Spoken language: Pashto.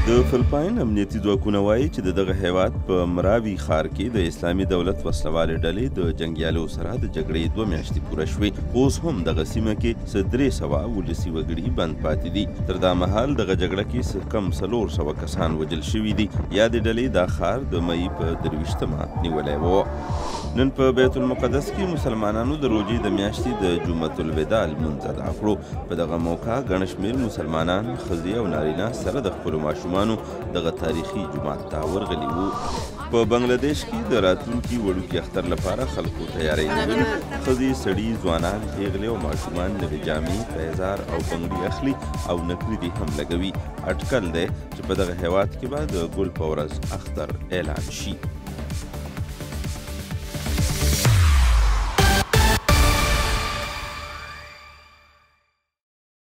د فلپاین امنیتي ځواکونه وایي چې د دغه هیواد په مراوي ښار کې د اسلامي دولت وسلوالې ډلې د جنګیالو سره د جګړې 2 میاشتې پوره شوې. اوس هم دغه سیمه کې څه 300 ولسي وګړي بند پاتې دي. تر دا مهال دغه جګړه کې څه کم 400 کسان وژل شوي دي. یادې ډلې دا ښار د مئی په 23 نیولی و. نن په بیت المقدس کې مسلمانانو د روژې د میاشتې د جمعة الوداع لمونځ ادا کړو. په دغه موقع ګڼ شمېر مسلمانان، ښځې او نارینه سره د خپلو ماشومانو دغه تاریخي جومات ته ورغلي وو. په بنګلادیش کې د راتلونکي وړوکي اختر لپاره خلکو تیاری نیولې. ښځې، سړي، ځوانان، پیغلې او ماشومان نوې جامې، پیزار او بنګړي اخلي او نکریزې هم لګوي. اټکل دی چې په دغه هیواد کې به د ګل په ورځ اختر اعلان شي.